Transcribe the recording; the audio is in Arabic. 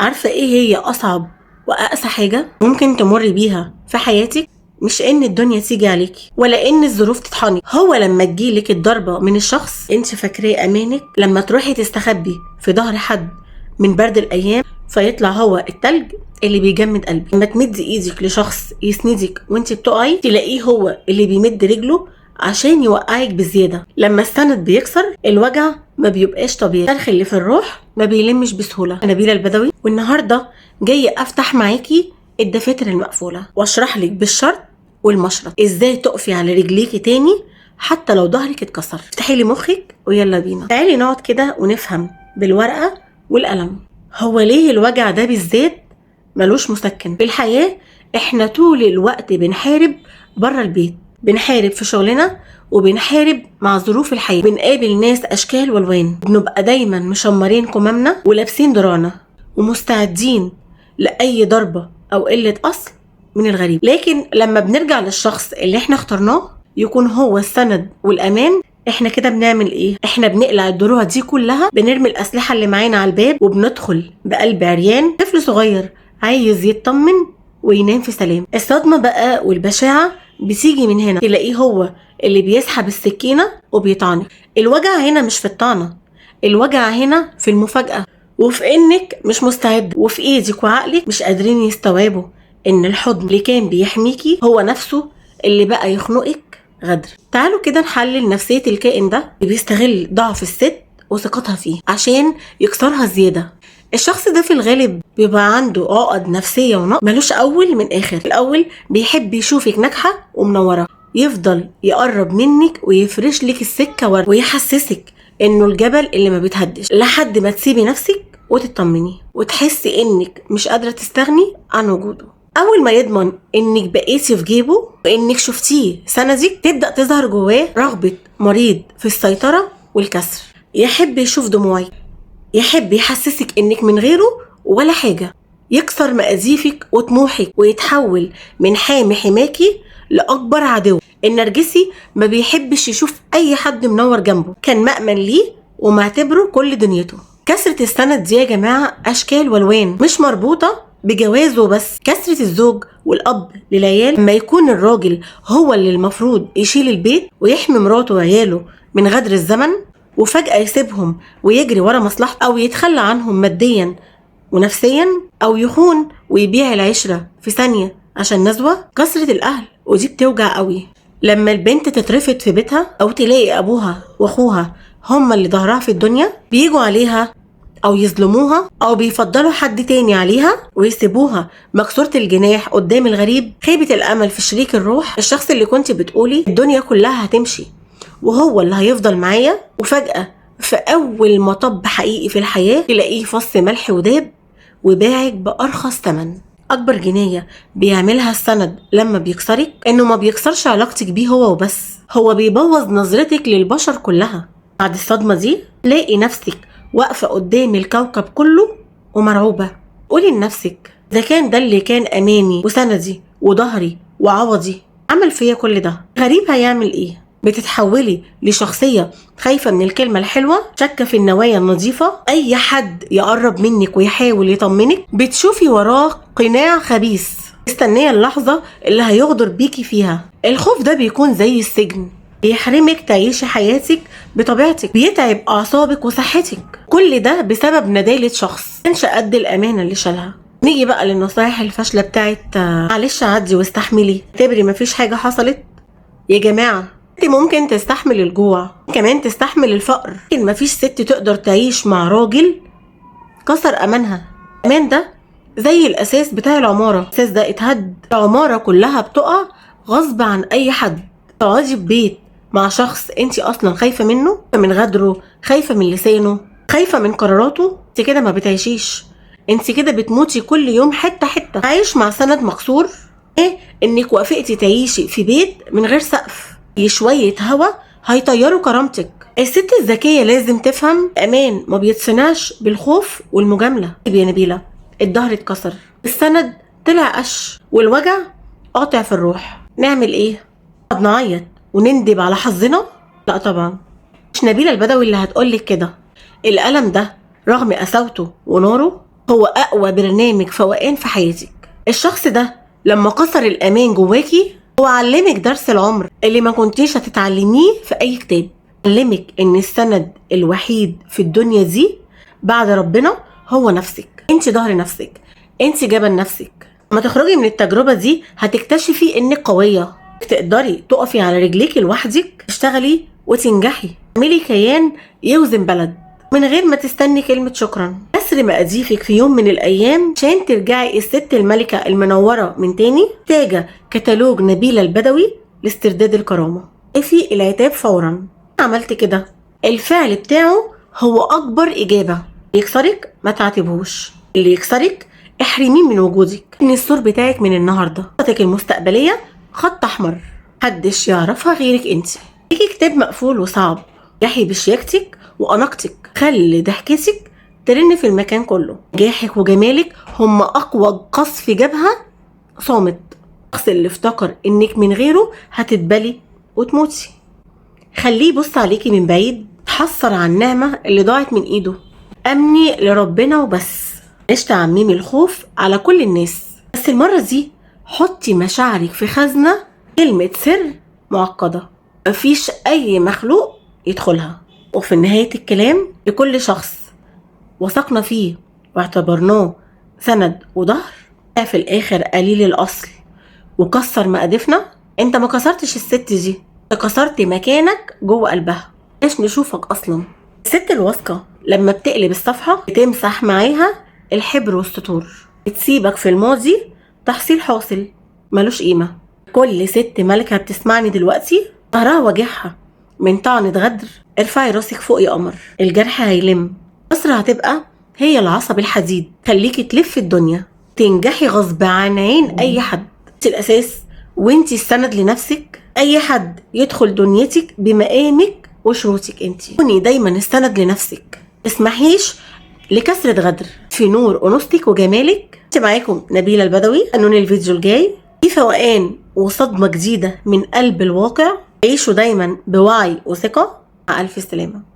عارفة ايه هي اصعب واقسى حاجة ممكن تمر بيها في حياتك؟ مش ان الدنيا تيجي عليكي ولا ان الظروف تطحنك، هو لما تجيلك الضربة من الشخص انت فاكراه امانك، لما تروحي تستخبي في ظهر حد من برد الايام فيطلع هو التلج اللي بيجمد قلبك. لما تمدي ايدك لشخص يسندك وانت بتقعي تلاقيه هو اللي بيمد رجله عشان يوقعك بزيادة. لما السند بيكسر الوجع ما بيبقاش طبيعي، الشرخ اللي في الروح ما بيلمش بسهولة. أنا نبيلة البدوي، والنهاردة جاية أفتح معاكي الدفاتر المقفولة واشرح لك بالشرط والمشرط ازاي تقفي على رجليكي تاني حتى لو ظهرك اتكسر. افتحي لي مخك ويلا بينا، تعالي نقعد كده ونفهم بالورقة والقلم هو ليه الوجع ده بالذات ملوش مسكن في الحياة. احنا طول الوقت بنحارب بره البيت، بنحارب في شغلنا وبنحارب مع ظروف الحياة، بنقابل ناس اشكال والوان، بنبقى دايما مشمرين كمامنا ولابسين درانا ومستعدين لاي ضربة او قلة اصل من الغريب. لكن لما بنرجع للشخص اللي احنا اخترناه يكون هو السند والامان، احنا كده بنعمل ايه؟ احنا بنقلع الدروع دي كلها، بنرمي الاسلحة اللي معانا على الباب وبندخل بقلب عريان طفل صغير عايز يطمن وينام في سلام. الصدمة بقى والبشاعة بتيجي من هنا، تلاقيه هو اللي بيسحب السكينة وبيطعنك. الوجع هنا مش في الطعنة، الوجع هنا في المفاجأة وفي انك مش مستعد، وفي ايدك وعقلك مش قادرين يستوعبوا ان الحضن اللي كان بيحميكي هو نفسه اللي بقى يخنقك غدر. تعالوا كده نحلل نفسية الكائن ده اللي بيستغل ضعف الست وثقتها فيه عشان يكسرها زيادة. الشخص ده في الغالب بيبقى عنده عقد نفسية ونقص ملوش أول من آخر. الأول بيحب يشوفك ناجحة ومنورة، يفضل يقرب منك ويفرش لك السكة ورد ويحسسك إنه الجبل اللي ما بيتهدش، لحد ما تسيبي نفسك وتطمني وتحسي إنك مش قادرة تستغني عن وجوده. أول ما يضمن إنك بقيتي في جيبه وإنك شفتيه سندك، تبدأ تظهر جواه رغبة مريض في السيطرة والكسر. يحب يشوف دموعك، يحب يحسسك انك من غيره ولا حاجة، يكسر مقاديفك وطموحك ويتحول من حامي حماكي لأكبر عدو. النرجسي ما بيحبش يشوف أي حد منور جنبه، كان مأمن ليه ومعتبره كل دنيته. كسرة السند دي يا جماعة أشكال والوان، مش مربوطة بجوازه بس. كسرة الزوج والأب للعيال، لما يكون الراجل هو اللي المفروض يشيل البيت ويحمي مراته وعياله من غدر الزمن، وفجأة يسيبهم ويجري ورا مصلحته، أو يتخلى عنهم ماديا ونفسيا، أو يخون ويبيع العشرة في ثانية عشان نزوة. كسرة الأهل ودي بتوجع قوي، لما البنت تترفض في بيتها أو تلاقي أبوها وأخوها هما اللي ظهرها في الدنيا، بيجوا عليها أو يظلموها أو بيفضلوا حد تاني عليها ويسيبوها مكسورة الجناح قدام الغريب. خيبة الأمل في شريك الروح، الشخص اللي كنت بتقولي الدنيا كلها هتمشي وهو اللي هيفضل معايا، وفجأة في أول مطب حقيقي في الحياة تلاقيه فص ملح وداب وباعك بأرخص تمن. أكبر جناية بيعملها السند لما بيكسرك إنه ما بيكسرش علاقتك بيه هو وبس، هو بيبوظ نظرتك للبشر كلها. بعد الصدمة دي لاقي نفسك واقفة قدام الكوكب كله ومرعوبة. قولي لنفسك إذا كان ده اللي كان أماني وسندي وظهري وعوضي عمل فيا كل ده، غريب هيعمل إيه؟ بتتحولي لشخصية خايفة من الكلمة الحلوة، شاكة في النوايا النظيفة. أي حد يقرب منك ويحاول يطمنك بتشوفي وراه قناع خبيث، مستنية اللحظة اللي هيغدر بيكي فيها. الخوف ده بيكون زي السجن، بيحرمك تعيشي حياتك بطبيعتك، بيتعب أعصابك وصحتك. كل ده بسبب ندالة شخص كانش قد الأمانة اللي شالها. نيجي بقى للنصايح الفاشلة بتاعت معلش عدي واستحملي، اعتبري مفيش حاجة حصلت. يا جماعة انت ممكن تستحمل الجوع، كمان تستحمل الفقر، لكن مفيش ست تقدر تعيش مع راجل كسر امانها. الامان ده زي الاساس بتاع العمارة، الاساس ده اتهد العمارة كلها بتقع غصب عن اي حد. تقعدي في بيت مع شخص انت اصلا خايفة منه، من غدره، خايفة من لسانه، خايفة من قراراته، انت كده ما بتعيشيش، انت كده بتموتي كل يوم حتة حتة. عايش مع سند مكسور ايه؟ انك وافقتي تعيشي في بيت من غير سقف، شوية هوا هيطيروا كرامتك. الست الذكية لازم تفهم امان ما بيتصنعش بالخوف والمجاملة. يا نبيلة الظهر اتكسر، السند طلع قش، والوجع قاطع في الروح، نعمل ايه؟ طب نعيط ونندب على حظنا؟ لا طبعا، مش نبيلة البدوي اللي هتقولك كده. الألم ده رغم قساوته وناره هو اقوى برنامج فوقان في حياتك. الشخص ده لما كسر الامان جواكي هو علمك درس العمر اللي ما كنتيش هتتعلميه في اي كتاب. علمك ان السند الوحيد في الدنيا دي بعد ربنا هو نفسك. انت ظهر نفسك، انت جبل نفسك. لما تخرجي من التجربة دي هتكتشفي انك قوية، تقدري تقفي على رجليكي لوحدك، تشتغلي وتنجحي، تعملي كيان يوزن بلد من غير ما تستني كلمة شكرا. كسر مقاديفك في يوم من الأيام عشان ترجعي الست الملكة المنورة من تاني، محتاجة كتالوج نبيلة البدوي لاسترداد الكرامة. في العتاب فورا. عملت كده، الفعل بتاعه هو أكبر إجابة. يكسرك ما تعاتبهوش، اللي يكسرك احرميه من وجودك. ان السور بتاعك من النهارده، خطتك المستقبلية خط أحمر محدش يعرفها غيرك انت. ليكي كتاب مقفول وصعب، نجحي بشياكتك وأناقتك، خلي ضحكتك ترن في المكان كله. نجاحك وجمالك هم أقوى قصف جبهة صامت. الشخص اللي افتكر انك من غيره هتتبلي وتموتي خليه يبص عليكي من بعيد، تحسر عن النعمة اللي ضاعت من ايده. امني لربنا وبس، مش تعممي الخوف على كل الناس. بس المرة دي حطي مشاعرك في خزنة كلمة سر معقدة مفيش اي مخلوق يدخلها. وفي نهاية الكلام، لكل شخص وثقنا فيه واعتبرناه سند وظهر في الاخر قليل الاصل وكسر مقادفنا، انت ما كسرتش الست دي، انت كسرت مكانك جوه قلبها. ايش نشوفك اصلا. الست الواثقة لما بتقلب الصفحة بتمسح معاها الحبر والسطور، بتسيبك في الماضي تحصيل حاصل ملوش قيمة. كل ست ملكة بتسمعني دلوقتي ظهرها واجعها من طعنة غدر، ارفعي راسك فوق يا قمر، الجرح هيلم. مصر هتبقى هي العصب الحديد، خليكي تلف الدنيا، تنجحي غصب عن عين اي حد. انت الاساس وانت السند لنفسك. اي حد يدخل دنيتك بمقامك وشروطك انت. كوني دايما السند لنفسك، تسمحيش لكسرة غدر. في نور انوثتك وجمالك. كنت معاكم نبيلة البدوي. قانون الفيديو الجاي في فوقان وصدمة جديدة من قلب الواقع. عيشوا دايما بوعي وثقة. مع ألف سلامة.